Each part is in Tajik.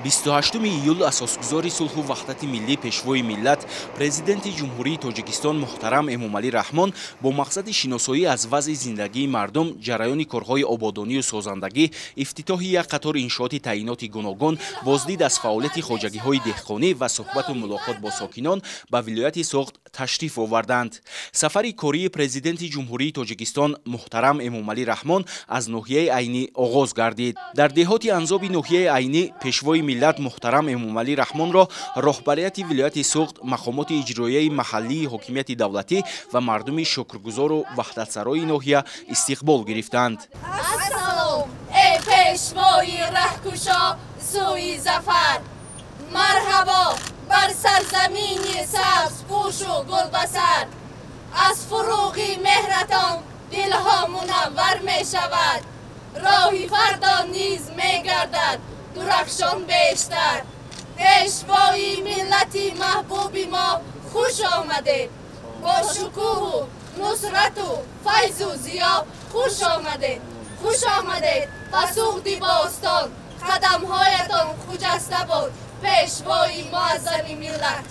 28 июл асосгузори сулҳу ваҳдати миллӣ пешвои миллат президенти ҷумҳурии Тоҷикистон муҳтарам Эмомалӣ Раҳмон бо мақсади шиносоӣ аз вазъи зиндагии мардум, ҷараёни корҳои ободонию созандагӣ, ифтитоҳи як қатор иншооти таъиноти гуногун, боздид аз фаъолияти хоҷагиҳои деҳқонӣ ва суҳбату мулоқот бо сокинон ба вилояти Соғд ташриф оварданд. Сафари кории президенти ҷумҳурии Тоҷикистон муҳтарам Эмомалӣ Раҳмон аз ноҳияи Айнӣ оғоз гардид. Дар деҳоти анзоби ноҳияи Айнӣ пешвои миллат муҳтарам Эмомалӣ Раҳмонро роҳбарияти вилояти Соғд, мақомоти иҷроияи маҳаллии ҳокимияти давлатӣ ва мардуми шукргузору ваҳдатсарои ноҳия истиқбол гирифтанд. Ассалом, эй пешвои раҳкушо сӯи зафар. Марҳабо бар сарзамини сабзпӯшу гулбасар. аз фуруғи меҳратон дилҳо мунаввар мешавад. роҳи фардо низ мегардад дурахшон бештар. пешвои миллати маҳбуби мо хуш омадед. бо шукӯҳу нусрату файзу зиё хуш омадед. хуш омадед ба суғди бостон. қадамҳоятон хуҷаста буд пешвои муаззами миллат.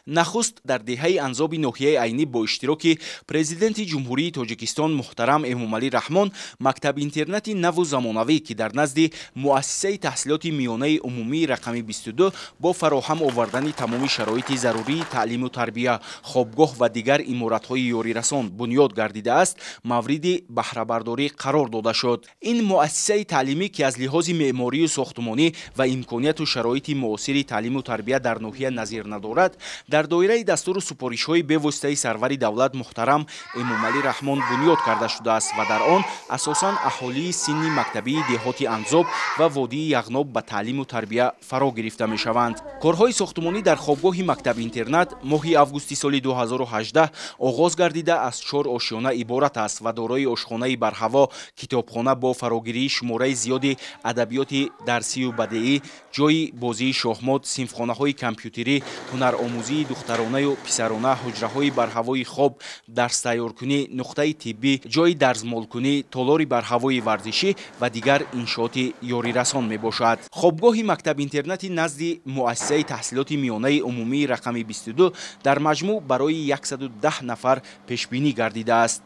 нахуст дар деҳаи анзоби ноҳияи Айнӣ бо иштироки президенти ҷумҳурии Тоҷикистон муҳтарам Эмомалӣ Раҳмон мактаб-интернати наву замонавӣ ки дар назди муассисаи таҳсилоти миёнаи умумии рақами 22 бо фароҳам овардани тамоми шароити зарурии таълиму тарбия, хобгоҳ ва дигар иморатҳои ёрирасон бунёд гардидааст, мавриди баҳрабардорӣ қарор дода шуд. ин муассисаи таълимӣ ки аз лиҳози меъморию сохтумонӣ ва имконияту шароити муосири таълиму тарбия дар ноҳия назир надорад, дар доираи дастуру супоришҳои бевоситаи сарвари давлат муҳтарам Эмомалӣ Раҳмон бунёд карда шудааст ва дар он асосан аҳолии синни мактабии деҳоти Анзоб ва водии Яғноб ба таълиму тарбия фаро гирифта мешаванд. корҳои сохтумонӣ дар хобгоҳи мактаб-интернат моҳи августи соли 2018 оғоз гардида аз 4 ошёна иборат аст ва дорои ошхонаи барҳаво, китобхона бо фарогирии шумораи зиёди адабиёти дарсию бадеӣ, ҷойи бозии шоҳмод, синфхонаҳои компютерӣ, ҳунаромӯзии духтаронаю писарона, ҳуҷраҳои барҳавои хоб, дарстайёркунӣ, нуқтаи тиббӣ, ҷойи дарзмолкунӣ, толори барҳавои варзишӣ ва дигар иншооти ёрирасон мебошад. хобгоҳи мактаб-интернати назди муассисаи таҳсилоти миёнаи умумии рақами 22 дар маҷмӯъ барои 110 нафар пешбинӣ гардидааст.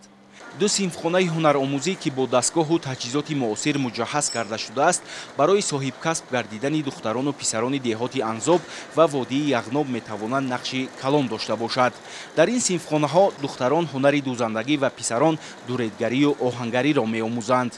ду синфхонаи ҳунаромӯзӣ ки бо дастгоҳу таҷҳизоти муосир муҷаҳҳаз карда шудааст, барои соҳибкасб гардидани духтарону писарони деҳоти Анзоб ва водии Яғноб метавонад нақши калон дошта бошад. дар ин синфхонаҳо духтарон ҳунари дузандагӣ ва писарон дуредгарию оҳангариро меомӯзанд.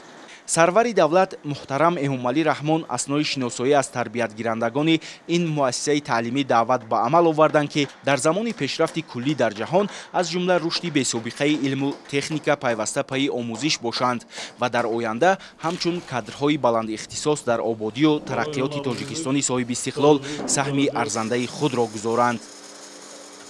сарвари давлат муҳтарам Эмомалӣ Раҳмон аснои шиносоӣ аз тарбиятгирандагони ин муассисаи таълимӣ даъват ба амал оварданд ки дар замони пешрафти куллӣ дар ҷаҳон аз ҷумла рушди бесобиқаи илму техника пайваста пайи омӯзиш бошанд ва дар оянда ҳамчун кадрҳои баландихтисос дар ободию тараққиёти Тоҷикистони соҳибистиқлол саҳми арзандаи худро гузоранд.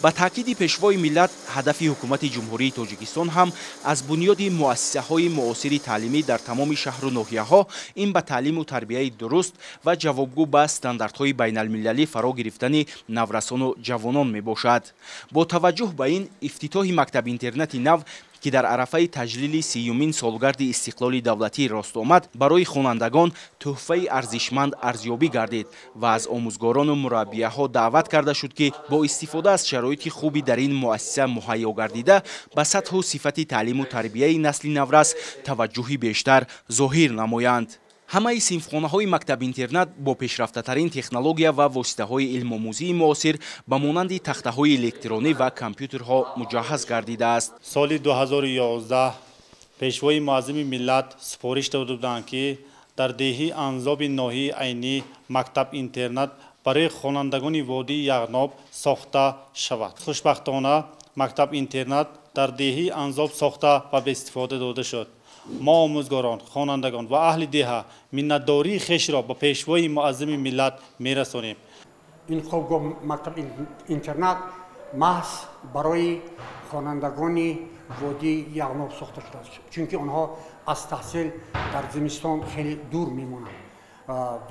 ба таъкиди пешвои миллат, ҳадафи ҳукумати ҷумҳурии Тоҷикистон ҳам аз бунёди муассисаҳои муосири таълимӣ дар тамоми шаҳру ноҳияҳо ин ба таълиму тарбияи дуруст ва ҷавобгӯ ба стандартҳои байналмилалӣ фаро гирифтани наврасону ҷавонон мебошад. бо таваҷҷӯҳ ба ин, ифтитоҳи мактаб-интернати нав ки дар арафаи таҷлили 30-юмин солгарди истиқлоли давлатӣ рост омад, барои хонандагон тӯҳфаи арзишманд арзёбӣ гардид ва аз омӯзгорону мураббияҳо даъват карда шуд ки бо истифода аз шароити хуби дар ин муассиса муҳайё гардида ба сатҳу сифати таълиму тарбияи насли наврас таваҷҷӯҳи бештар зоҳир намоянд. ҳамаи синфхонаҳои мактаб-интернат бо пешрафтатарин технология ва воситаҳои илмомӯзии муосир ба монанди тахтаҳои электронӣ ва компютерҳо муҷаҳҳаз гардидааст. соли 2011 пешвои муаззими миллат супориш дода буданд ки дар деҳаи Анзоби ноҳияи Айнӣ мактаб-интернат барои хонандагони водии Яғноб сохта шавад. хушбахтона мактаб-интернат дар деҳаи Анзоб сохта ва беистифода дода шуд. мо омӯзгорон, хонандагон ва аҳли деҳа миннатдории хешро ба пешвои муаззими миллат мерасонем. ин хобгоҳ мактаб интернат маҳз барои хонандагони водии Яғноб сохта шудааст, чунки онҳо аз таҳсил дар зимистон хеле дур мемонанд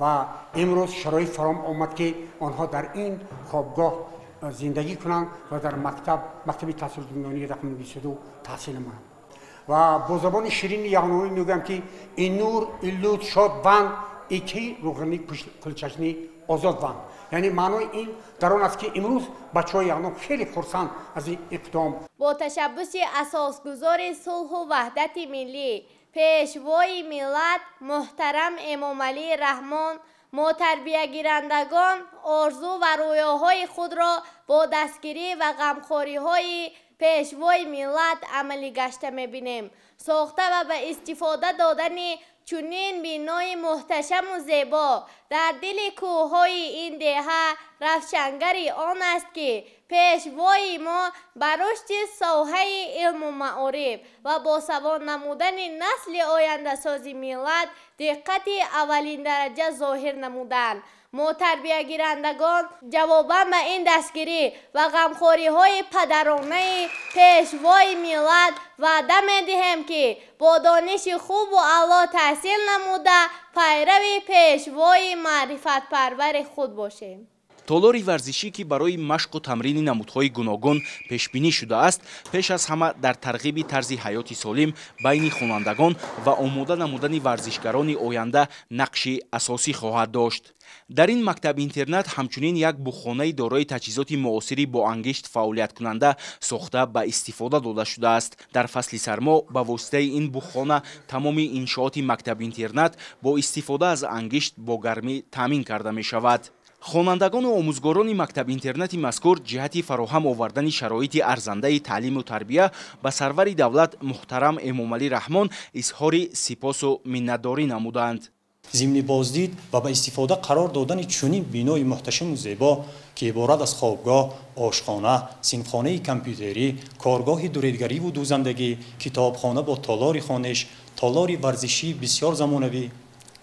ва имрӯз шароит фароҳам омад ки онҳо дар ин хобгоҳ зиндагӣ кунанд ва дар мактаби таҳсилоти миёнии рақами 22 таҳсил намоянд. و با زبان شیرین یغنوی میگم که این نور این لود شاد بند 2 روغنی کلچشنی آزاد بند. یعنی معنای این در آن است که امروز بچه‌های یغناب خیلی خرسند از این اقدام. با تشبث اساسگزار صلح و وحدت ملی پیشوای ملت محترم امامعلی رحمان، ما تربیه گیرندگان آرزو و رویاهای خود را با دستگیری و غمخواری های پیشوای ملت عملی گشته می‌بینیم. ساخته و به استفاده دادن چنین بینای محتشم و زیبا در دل کوههای این دهه رفشنگری آن است که پیشوای ما به رشد ساحه علم و معارف و باسواد نمودن نسل آینده سازی ملت دقت اولین درجه ظاهر نمودند. ما تربیه گیرندگان جواباً به این دستگیری و غمخواری های پدرانه پیشوای ملت وعده می‌دهیم که با دانش خوب و اعلی تحصیل نموده پیرو پیشوای معرفت پرور خود باشیم. تالاری ورزشی که برای مشق و تمرین نمودهای گوناگون پیشبینی شده است، پیش از همه در ترغیب طرز حیات سالم بین خوانندگان و آماده نمودن ورزشگران آینده نقش اساسی خواهد داشت. در این مکتب اینترنت همچنین یک بخانه دارای تجهیزات معاصری با انگشت فعالیت کننده ساخته به استفاده داده شده است. در فصل سرما به واسطه این بخانه تمام انشاءات مکتب اینترنت با استفاده از انگشت با گرمی تامین کرده می شود. خوانندگان و آموزگاران مکتب اینترنتی مذکور جهت فراهم آوردن شرایط ارزنده تعلیم و تربیه به سرور دولت محترم امامعلی رحمان اظهار سپاس و منتداری نمودند. ضمن بازدید و به استفاده قرار دادن چنین بینای محتشم و زیبا که عبارت از خوابگاه، آشخانه، صنفخانه کامپیوتری، کارگاه دوریدگری و دوزندگی، کتابخانه با تالار خوانش، تالار ورزشی بسیار زمانوی،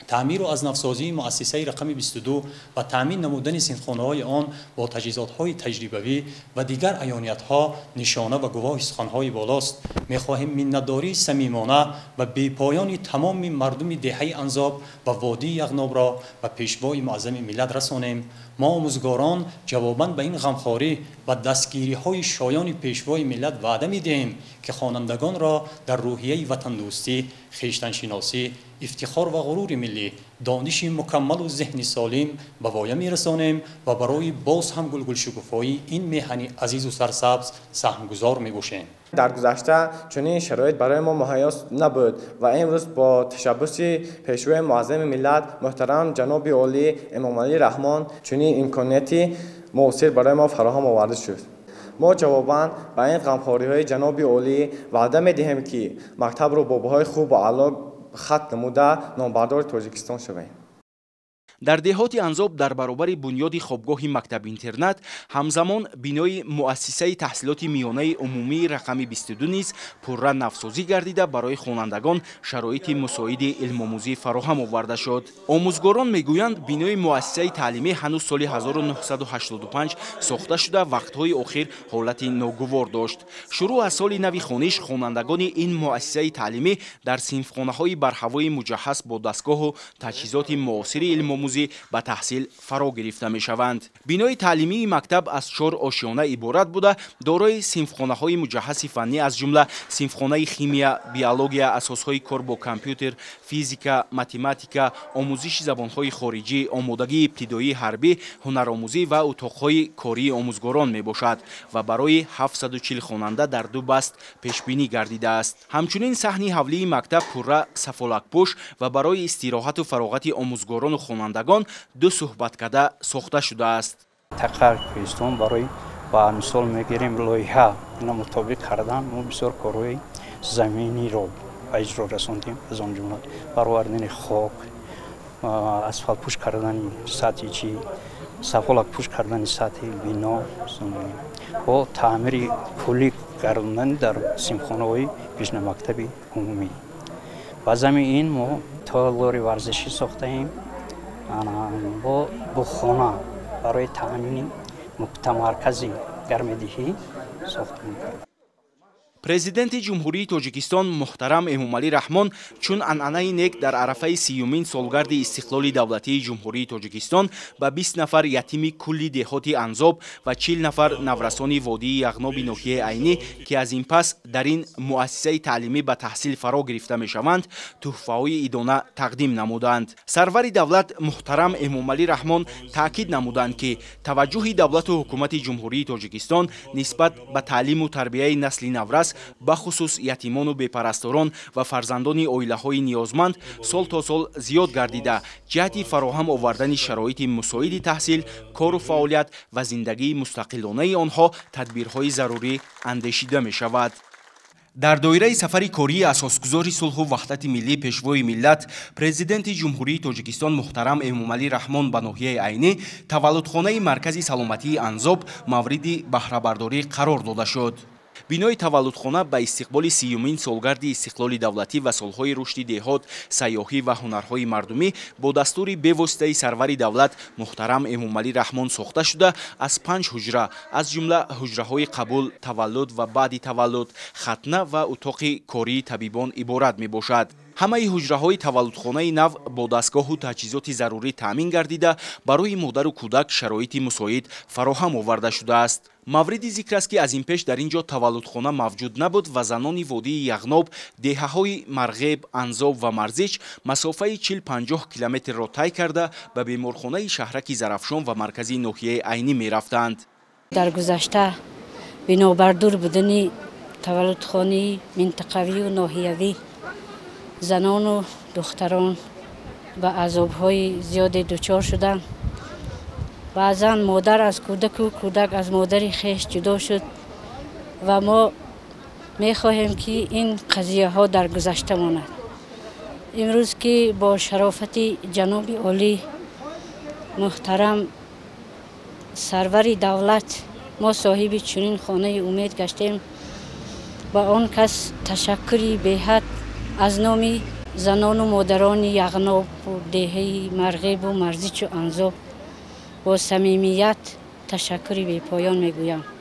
تعمیر و از نفسازی مؤسسه رقم 22 و تامین نمودن صنفخانه‌های آن با تجهیزات‌های تجربوی و دیگر عیانیت‌ها نشانه و گواه سخن‌های بالاست. می‌خواهیم منتداری صمیمانه و بی‌پایان تمام مردم دهه انزاب و وادی یغناب را به پیشوای معظم ملت رسانیم. ما آموزگاران جواباً به این غمخواری و دستگیری‌های شایان پیشوای ملت وعده می‌دهیم که خوانندگان را در روحیه وطن دوستی، خویشتن‌شناسی، افتخار و غرور ملی، دانش مکمل و ذهن سالم به وایه می‌رسانیم و برای باز هم گلگل شکوفایی این میهن عزیز و سرسبز سهمگزار می‌باشیم. در گذشته چنین شرایط برای ما مهیا نبود و امروز با تشبث پیشوای معظم ملت محترم جناب عالی امامعلی رحمان چنین امکاناتی موثر برای ما فراهم آورده شد. ما جواباً به این غمخوری‌های جناب عالی وعده می‌دهیم که مکتب را با بهای خوب و اعلی خط نموده نامبردار تاجیکستان شویم. در دهات انزاب در برابر بنیاد خوابگاه مکتب اینترنت همزمان بینای مؤسسه تحصیلات میانه عمومی رقم 22 نیز پرره نفسازی گردیده برای خوانندگان شرایط مساعد علم آموزی فراهم آورده شد. آموزگاران میگویند بینای مؤسسه تعلیمی هنوز سال 1985 ساخته شده وقتهای اخیر حالت ناگوار داشت. شروع از سال نو خوانش خوانندگان این مؤسسه تعلیمی در صنفخانه‌های برهوای مجهز با دستگاه و تجهیزات معاصر علم آموزی به تحصیل فرا گرفته می شوند. بینای تعلیمی مکتب از 4 آشیانه عبارت بوده دارای صنفخانه های مجهز فنی از جمله صنفخانه شیمیا، بیولوژیا، اساس های کار با کامپیوتر، فیزیکا، متماتیکا، آموزش زبان های خارجی، آمادگی ابتدایی حربی، هنرآموزی و اتاق های کاری آموزگاران می باشد و برای 740 خواننده در 2 بست پیش بینی گردیده است. همچنین صحن حولی مکتب پرره سفالک‌پوش و برای استراحت و فراغت آموزگاران و خوانندگان 2 صحبتکده ساخته شده است. تحقیق کوهستان برای با مثال میگیریم لایحه اینا مطابق کردن ما بسیار کارهای زمینی رو اجرا رسوندیم. از آن جمله برآوردن خاک، اسفالت پوش کردن سطح چی، سفالک پوش کردن سطح بنا و تعمیر کلی کردن در صنفخانه‌های پیشین مکتب عمومی. با این ما تالار ورزشی ساختیم با بخانه برای تامین متمرکز گرمدهی ساخته می‌کنیم. президенти ҷумҳурии тоҷикистон муҳтарам эмомалӣ раҳмон чун анъанаи нек дар арафаи 30-юмин солгарди истиқлоли давлатии ҷумҳурии тоҷикистон ба 20 нафар ятими кулли деҳоти Анзоб ва 40 нафар наврасони водии Яғноби ноҳияи Айнӣ ки аз ин пас дар ин муассисаи таълимӣ ба таҳсил фаро гирифта мешаванд, тӯҳфаҳои идона тақдим намуданд. Сарвари давлат муҳтарам эмомалӣ раҳмон таъкид намуданд ки таваҷҷӯҳи давлату ҳукумати ҷумҳурии тоҷикистон нисбат ба таълиму тарбияи насли наврас бахусус ятимону бепарасторон ва фарзандони оилаҳои ниёзманд сол то сол зиёд гардида, ҷиҳати фароҳам овардани шароити мусоиди таҳсил, кору фаъолият ва зиндагии мустақилонаи онҳо тадбирҳои зарурӣ андешида мешавад. дар доираи сафари кории асосгузори сулҳу ваҳдати миллӣ пешвои миллат, президенти ҷумҳурии тоҷикистон муҳтарам эмомалӣ раҳмон ба ноҳияи Айнӣ таваллудхонаи маркази саломатии Анзоб мавриди баҳрабардорӣ қарор дода шуд. бинои таваллудхона ба истиқболи 30-юмин солгарди истиқлоли давлатӣ ва солҳои рушди деҳот, сайёҳӣ ва ҳунарҳои мардумӣ бо дастури бевоситаи сарвари давлат муҳтарам эмомалӣ раҳмон сохта шуда, аз 5 ҳуҷра, аз ҷумла ҳуҷраҳои қабул, таваллуд ва баъди таваллуд, хатна ва утоқи кории табибон иборат мебошад. ҳамаи ҳуҷраҳои таваллудхонаи нав бо дастгоҳу таҷҳизоти зарурӣ таъмин гардида, барои модару кӯдак шароити мусоид фароҳам оварда шудааст. мавриди зикр аст ки аз ин пеш дар ин ҷо таваллудхона мавҷуд набуд ва занони водии Яғноб, деҳаҳои Марғеб, Анзоб ва Марзич масофаи 40-50 километрро тай карда ба беморхонаи шаҳраки Зарафшон ва марказии ноҳияи Айнӣ мерафтанд. дар гузашта бинобар дур будани таваллудхонаи минтақавию ноҳиявӣ занону духтарон ба азобҳои зиёде дучор шуданд. баъзан модар аз кӯдаку кӯдак аз модари хеш ҷудо шуд ва мо мехоҳем ки ин қазияҳо дар гузашта монад. имрӯз ки бо шарофати ҷаноби олӣ муҳтарам сарвари давлат мо соҳиби чунин хонаи умед гаштем, ба он кас ташаккури беҳад аз номи занону модарони Яғноб, деҳаи Марғебу Марзичу Анзоб бо самимият ташаккури бепоён мегӯям.